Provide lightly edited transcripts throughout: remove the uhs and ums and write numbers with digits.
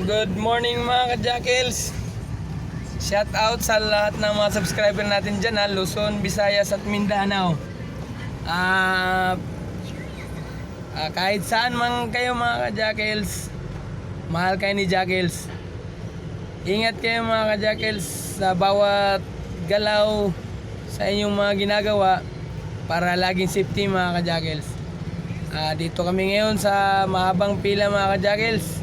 Good morning mga ka-Jackals. Shout out sa lahat ng mga subscriber natin dyan, Luzon, Visayas at Mindanao. Kahit saan man kayo mga ka-Jackals, mahal kayo ni Jackals. Ingat kayo mga ka-Jackals sa bawat galaw sa inyong mga ginagawa para laging safety mga ka-Jackals. Dito kami ngayon sa mahabang pila mga ka-Jackals.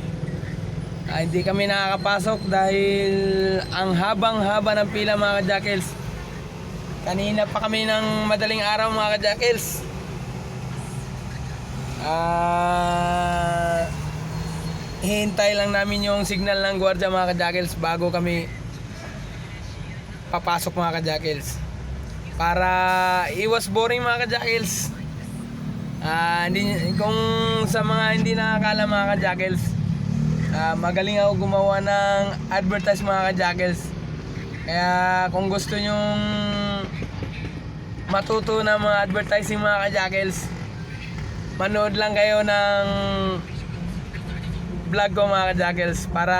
Hindi kami nakakapasok dahil ang habang-haba ng pila mga ka-Jackals. Kanina pa kami ng madaling araw mga ka-Jackals. Hintay lang namin yung signal ng gwardiya mga ka-Jackals bago kami papasok mga ka-Jackals. Para iwas boring mga ka-Jackals. Kung sa mga hindi nakakala mga ka-Jackals, magaling ako gumawa ng advertise mga ka-Jackals. Kaya kung gusto nyong matuto ng mga advertising mga ka-Jackals, manood lang kayo ng vlog ko mga ka-Jackals para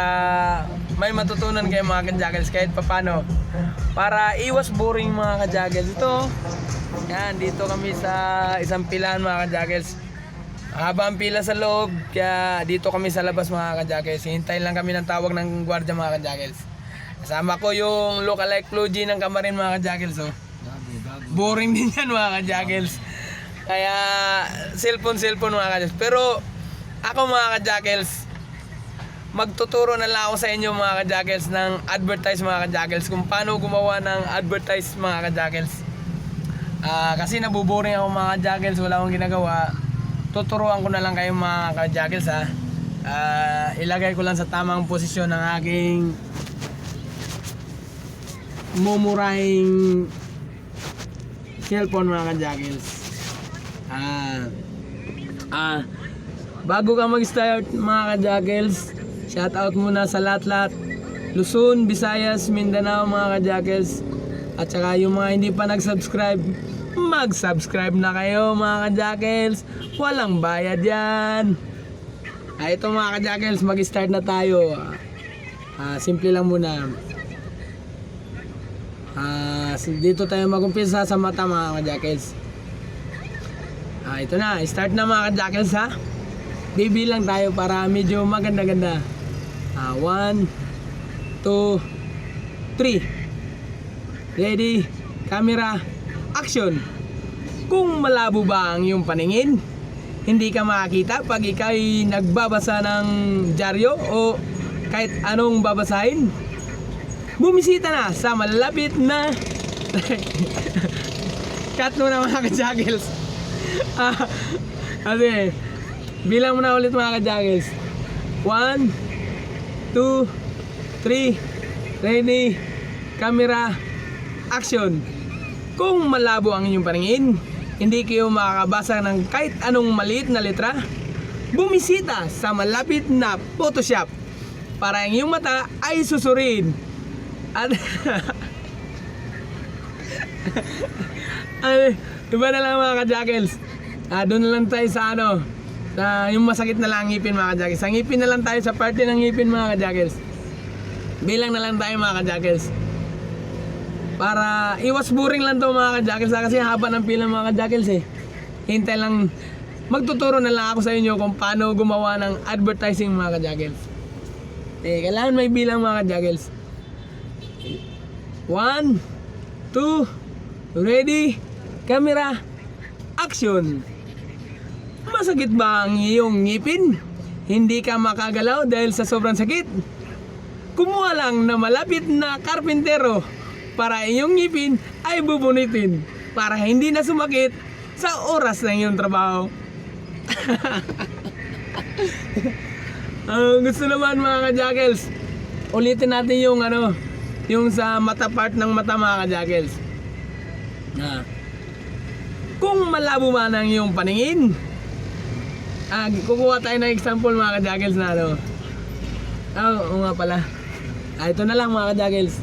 may matutunan kayo mga ka-Jackals kahit papano, para iwas boring mga ka-Jackals. Yan, dito kami sa isang pilahan mga ka-Jackals. Haba ang pila sa loob, kaya dito kami sa labas mga ka-Jackals. Hintayin lang kami ng tawag ng gwardiya mga ka-Jackals. Kasama ko yung lookalike Luigi ng Kamarin mga ka-Jackals. Boring din yan mga ka-Jackals. Kaya cellphone mga ka-Jackals. Pero ako mga ka-Jackals, magtuturo na lang ako sa inyo mga ka-Jackals ng advertise mga ka-Jackals, kung paano gumawa ng advertise mga ka-Jackals. Kasi nabuboring ako mga ka-Jackals, wala akong ginagawa. Tuturuan ko na lang kayo mga ka-Jackals ilagay ko lang sa tamang posisyon ng aking mumurahing cellphone mga ka-Jackals. Bago ka mag-start mga ka-Jackals, shout out muna sa lahat Luzon, Visayas, Mindanao mga ka-Jackals. At saka yung mga hindi pa nag-subscribe, mag-subscribe na kayo mga ka-Jackals. Walang bayad yan. Ito mga ka-Jackals, mag-start na tayo. Simple lang muna. Dito tayo mag-umpisa sa mata mga ka-Jackals. Ito na, start na mga ka-Jackals ha. Bibilang tayo para medyo maganda-ganda. 1, 2, 3. Ready, camera, action. Kung malabo ba ang iyong paningin, hindi ka makakita pag ikaw'y nagbabasa ng dyaryo o kahit anong babasahin, bumisita na sa malapit na cut mo na mga ka-Jackals. Kasi bilang mo na ulit mga ka-Jackals. 1, 2, 3. Ready, camera, action. Kung malabo ang inyong paningin, hindi kayo makakabasa ng kahit anong maliit na letra, bumisita sa malapit na Photoshop para ang iyong mata ay susurin. At iba na lang mga ka-Jackals. Doon na lang tayo sa sa yung masakit na lang ngipin mga ka-Jackals. Sa ngipin na lang tayo, sa parte ng ngipin mga ka-Jackals. Bilang na lang tayo mga ka-Jackals. Para iwas boring lang to mga ka-Jackals, kasi haba ng pila mga ka-Jackals Hintay lang, magtuturo na lang ako sa inyo kung paano gumawa ng advertising mga ka-Jackals. Kailangan may bilang mga ka-Jackals. 1, 2, ready, camera, action. Masakit ba ang iyong ngipin? Hindi ka makagalaw dahil sa sobrang sakit? Kumuha lang na malapit na karpintero para iyong ngipin ay bubunitin para hindi na sumakit sa oras ng iyong trabaho. Gusto naman mga ka-Jackals, ulitin natin yung yung sa mata part ng mata mga ka-Jackals. Kung malabo man ang iyong paningin, kukuha tayo ng example mga ka-Jackals na oo nga pala. Ito na lang mga ka-Jackals.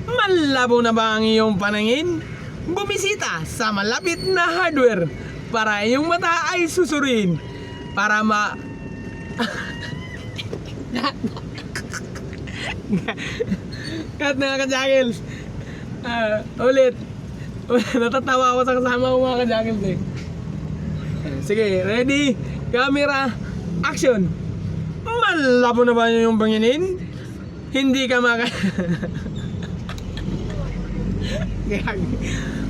Malabo na ba ang iyong paningin? Bumisita sa malapit na hardware para iyong mata ay susurin para Cut mga ka-jackals. Ulit. Natatawa ako sa kasama ko mga ka-jackals eh. Sige, ready? Camera, action! Malabo na ba yung banginin? Hindi ka maka...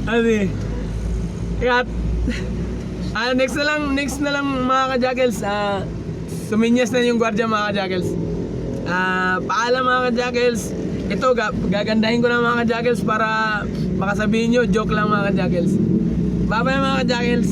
Adi. Cut. Next na lang mga ka-jackals. Suminyas na yung gwardiya mga ka-jackals. Paalam mga ka-jackals. Ito, gagandahin ko na mga ka-jackals para makasabihin nyo, joke lang mga ka-jackals. Bye bye mga ka-jackals.